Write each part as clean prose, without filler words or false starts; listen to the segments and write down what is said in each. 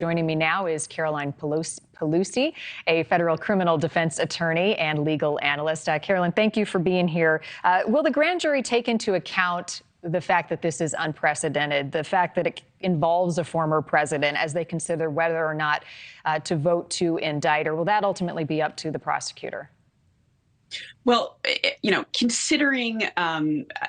Joining me now is Caroline Polisi, a federal criminal defense attorney and legal analyst. Caroline, thank you for being here. Will the grand jury take into account the fact that this is unprecedented, the fact that it involves a former president as they consider whether or not to vote to indict, or will that ultimately be up to the prosecutor? Well, considering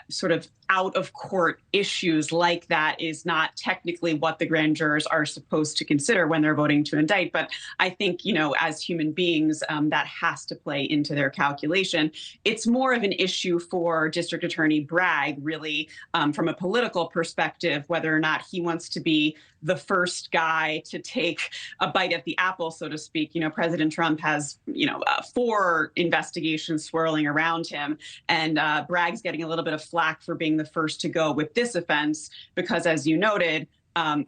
sort of out-of-court issues like that is not technically what the grand jurors are supposed to consider when they're voting to indict. But I think, as human beings, that has to play into their calculation. It's more of an issue for District Attorney Bragg, really, from a political perspective, whether or not he wants to be the first guy to take a bite at the apple, so to speak. President Trump has, 4 investigations swirling around him, and Bragg's getting a little bit of flack for being the first to go with this offense because, as you noted,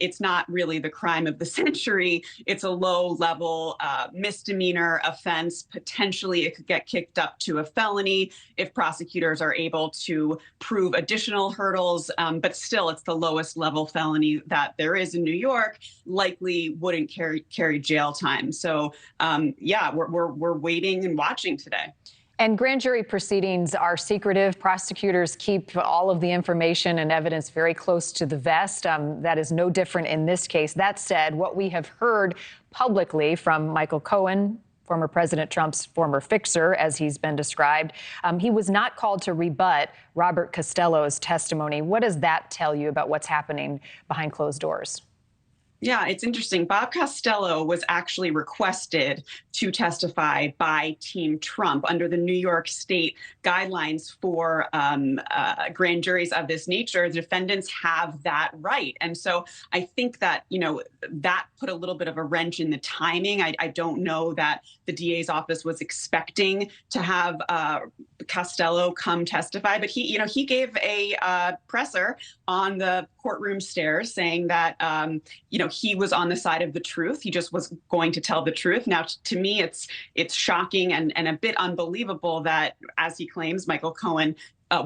it's not really the crime of the century. It's a low-level misdemeanor offense. Potentially, it could get kicked up to a felony if prosecutors are able to prove additional hurdles. But still, it's the lowest level felony that there is in New York. Likely wouldn't carry jail time. So, yeah, we're waiting and watching today. And grand jury proceedings are secretive. Prosecutors keep all of the information and evidence very close to the vest. That is no different in this case. That said, what we have heard publicly from Michael Cohen, former President Trump's former fixer, as he's been described, he was not called to rebut Robert Costello's testimony. What does that tell you about what's happening behind closed doors? Yeah, it's interesting. Bob Costello was actually requested to testify by Team Trump under the New York State guidelines for grand juries of this nature. Defendants have that right. And so I think that, that put a little bit of a wrench in the timing. I don't know that the DA's office was expecting to have Costello come testify, but he gave a presser on the courtroom stairs saying that, he was on the side of the truth. He just was going to tell the truth. Now, to me, it's shocking and a bit unbelievable that, as he claims, Michael Cohen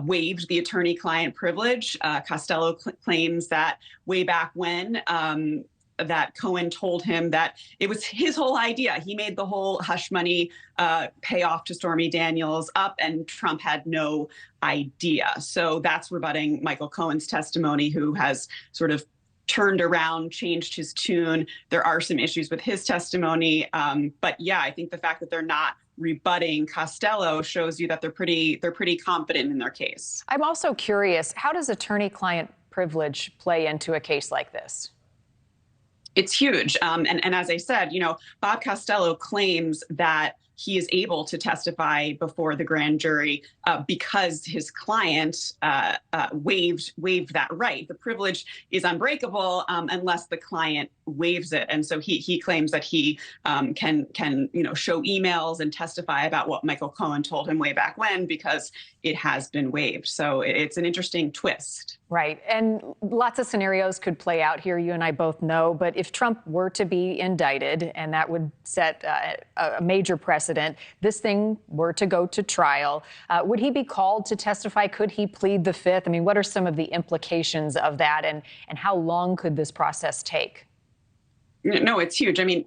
waived the attorney-client privilege. Costello claims that way back when, that Cohen told him that it was his whole idea. He made the whole hush money payoff to Stormy Daniels up, and Trump had no idea. So that's rebutting Michael Cohen's testimony, who has sort of turned around, changed his tune. There are some issues with his testimony. But yeah, I think the fact that they're not rebutting Costello shows you that they're pretty confident in their case. I'm also curious, how does attorney-client privilege play into a case like this? It's huge. And as I said, Bob Costello claims that he is able to testify before the grand jury because his client waived that right. The privilege is unbreakable unless the client waives it. And so he claims that he can show emails and testify about what Michael Cohen told him way back when because it has been waived. So it's an interesting twist. Right. And lots of scenarios could play out here, you and I both know. But if Trump were to be indicted, and that would set a major precedent, this thing were to go to trial, would he be called to testify? Could he plead the Fifth? I mean, what are some of the implications of that, and how long could this process take? No, it's huge. I mean,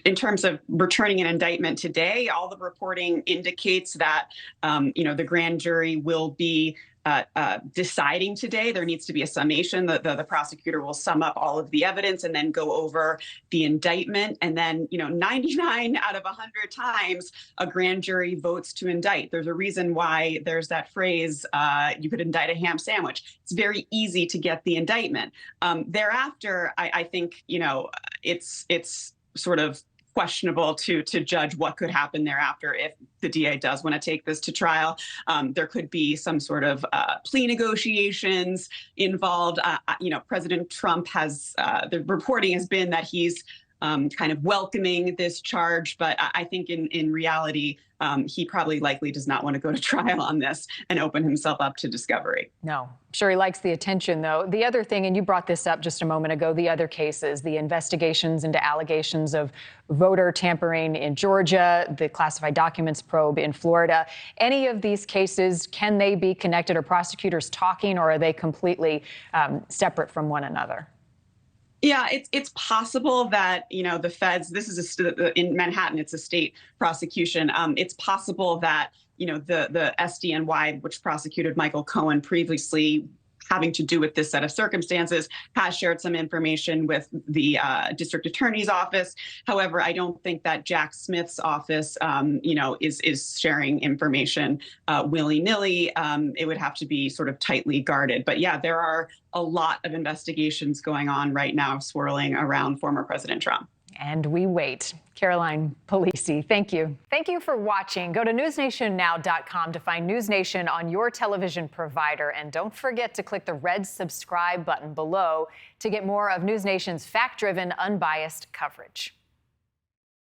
in terms of returning an indictment today, all the reporting indicates that, the grand jury will be deciding today. There needs to be a summation. The prosecutor will sum up all of the evidence and then go over the indictment. And then, 99 out of 100 times a grand jury votes to indict. There's a reason why there's that phrase, you could indict a ham sandwich. It's very easy to get the indictment. Thereafter, I think, it's sort of questionable to judge what could happen thereafter if the DA does want to take this to trial. There could be some sort of plea negotiations involved. President Trump has, the reporting has been that he's kind of welcoming this charge. But I think in reality, he probably likely does not want to go to trial on this and open himself up to discovery. No, I'm sure he likes the attention, though. The other thing, and you brought this up just a moment ago, the other cases, the investigations into allegations of voter tampering in Georgia, the classified documents probe in Florida. Any of these cases, can they be connected? Are prosecutors talking, or are they completely separate from one another? Yeah, it's possible that the feds. This is in Manhattan. It's a state prosecution. It's possible that the SDNY, which prosecuted Michael Cohen previously, having to do with this set of circumstances, has shared some information with the district attorney's office. However, I don't think that Jack Smith's office, is sharing information willy-nilly. It would have to be sort of tightly guarded. But yeah, there are a lot of investigations going on right now swirling around former President Trump. And we wait. Caroline Polisi, thank you. Thank you for watching. Go to newsnationnow.com to find News Nation on your television provider. And don't forget to click the red subscribe button below to get more of News Nation's fact-driven, unbiased coverage.